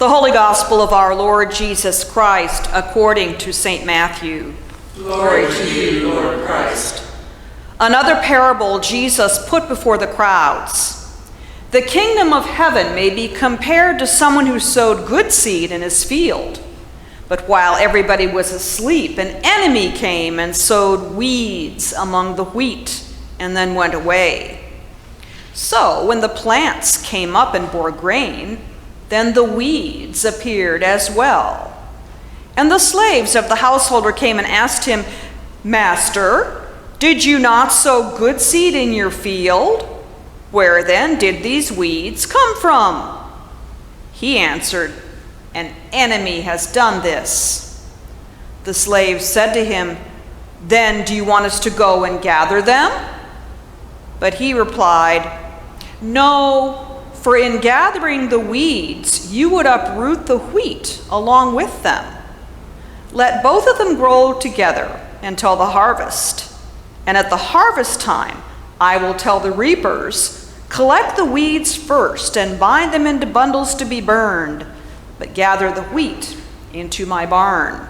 The Holy Gospel of our Lord Jesus Christ according to St. Matthew. Glory to you, Lord Christ. Another parable Jesus put before the crowds. The kingdom of heaven may be compared to someone who sowed good seed in his field. But while everybody was asleep, an enemy came and sowed weeds among the wheat and then went away. So when the plants came up and bore grain, then the weeds appeared as well. And the slaves of the householder came and asked him, "Master, did you not sow good seed in your field? Where then did these weeds come from?" He answered, "An enemy has done this." The slaves said to him, "Then do you want us to go and gather them?" But he replied, "No, for in gathering the weeds, you would uproot the wheat along with them. Let both of them grow together until the harvest. And at the harvest time, I will tell the reapers, collect the weeds first and bind them into bundles to be burned, but gather the wheat into my barn."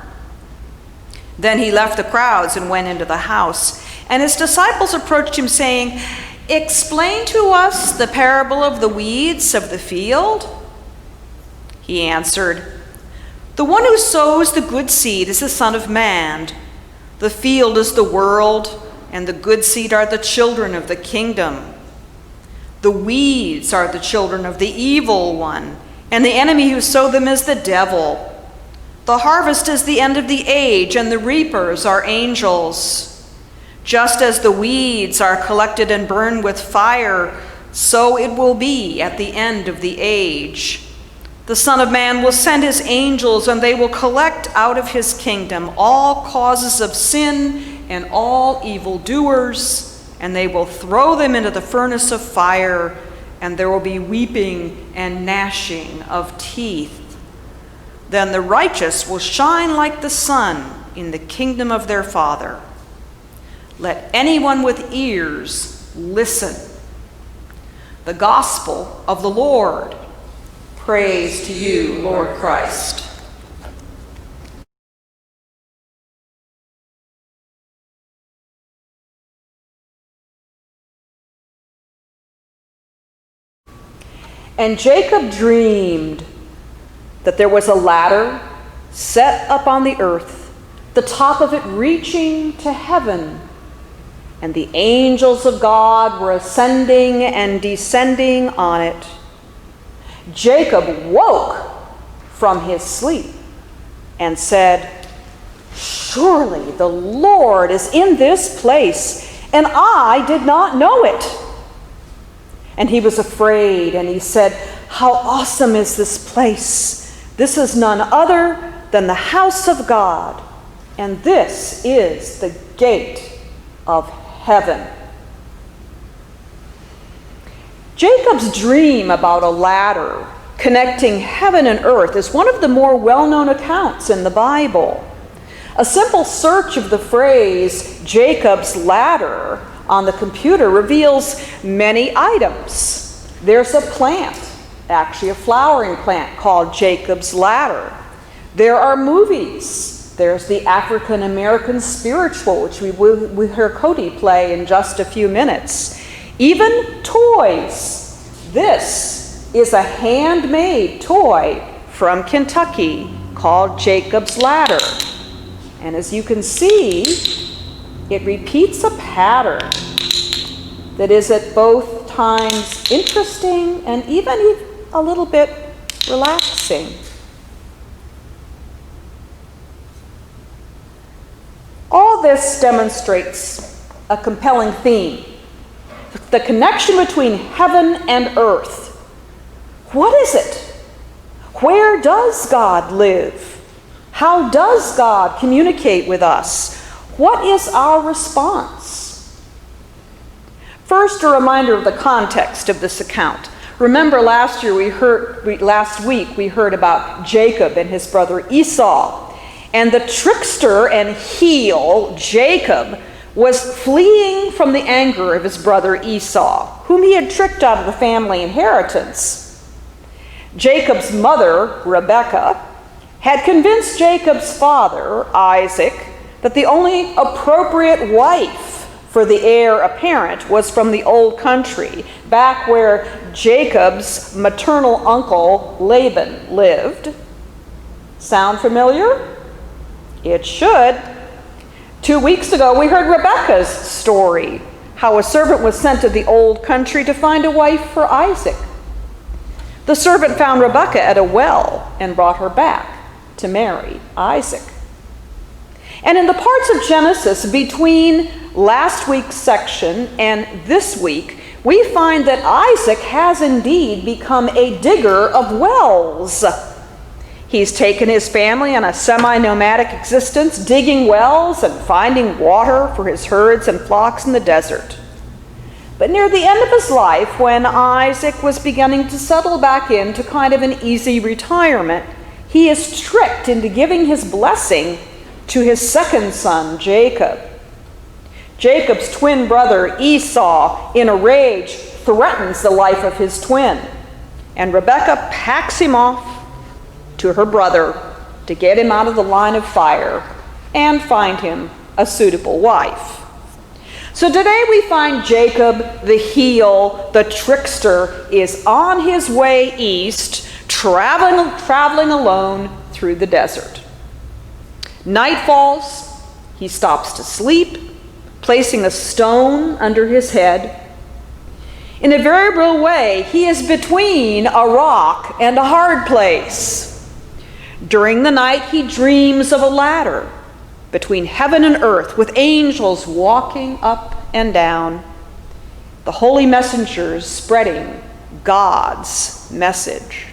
Then he left the crowds and went into the house. And his disciples approached him, saying, "Explain to us the parable of the weeds of the field." He answered, "The one who sows the good seed is the Son of Man. The field is the world, and the good seed are the children of the kingdom. The weeds are the children of the evil one, and the enemy who sowed them is the devil. The harvest is the end of the age, and the reapers are angels. Just as the weeds are collected and burned with fire, so it will be at the end of the age. The Son of Man will send his angels, and they will collect out of his kingdom all causes of sin and all evildoers, and they will throw them into the furnace of fire, and there will be weeping and gnashing of teeth. Then the righteous will shine like the sun in the kingdom of their Father. Let anyone with ears listen." The Gospel of the Lord. Praise to you, Lord Christ. And Jacob dreamed that there was a ladder set up on the earth, the top of it reaching to heaven. And the angels of God were ascending and descending on it. Jacob woke from his sleep and said, "Surely the Lord is in this place, and I did not know it." And he was afraid, and he said, "How awesome is this place! This is none other than the house of God, and this is the gate of heaven." Jacob's dream about a ladder connecting heaven and earth is one of the more well-known accounts in the Bible. A simple search of the phrase "Jacob's ladder" on the computer reveals many items. There's a plant, actually a flowering plant, called Jacob's ladder. There are movies. There's the African American Spiritual, which we will hear Cody play in just a few minutes. Even toys. This is a handmade toy from Kentucky called Jacob's Ladder. And as you can see, it repeats a pattern that is at both times interesting and even a little bit relaxing. All this demonstrates a compelling theme: the connection between heaven and earth. What is it? Where does God live? How does God communicate with us? What is our response? First, a reminder of the context of this account. Remember last week we heard about Jacob and his brother Esau. And the trickster and heel, Jacob, was fleeing from the anger of his brother Esau, whom he had tricked out of the family inheritance. Jacob's mother, Rebekah, had convinced Jacob's father, Isaac, that the only appropriate wife for the heir apparent was from the old country, back where Jacob's maternal uncle, Laban, lived. Sound familiar? It should. 2 weeks ago, we heard Rebekah's story, how a servant was sent to the old country to find a wife for Isaac. The servant found Rebekah at a well and brought her back to marry Isaac. And in the parts of Genesis between last week's section and this week, we find that Isaac has indeed become a digger of wells. He's taken his family on a semi-nomadic existence, digging wells and finding water for his herds and flocks in the desert. But near the end of his life, when Isaac was beginning to settle back into kind of an easy retirement, he is tricked into giving his blessing to his second son, Jacob. Jacob's twin brother, Esau, in a rage, threatens the life of his twin, and Rebekah packs him off to her brother to get him out of the line of fire and find him a suitable wife. So today we find Jacob, the heel, the trickster, is on his way east, traveling alone through the desert. Night falls, he stops to sleep, placing a stone under his head. In a very real way, he is between a rock and a hard place. During the night, he dreams of a ladder between heaven and earth, with angels walking up and down, the holy messengers spreading God's message.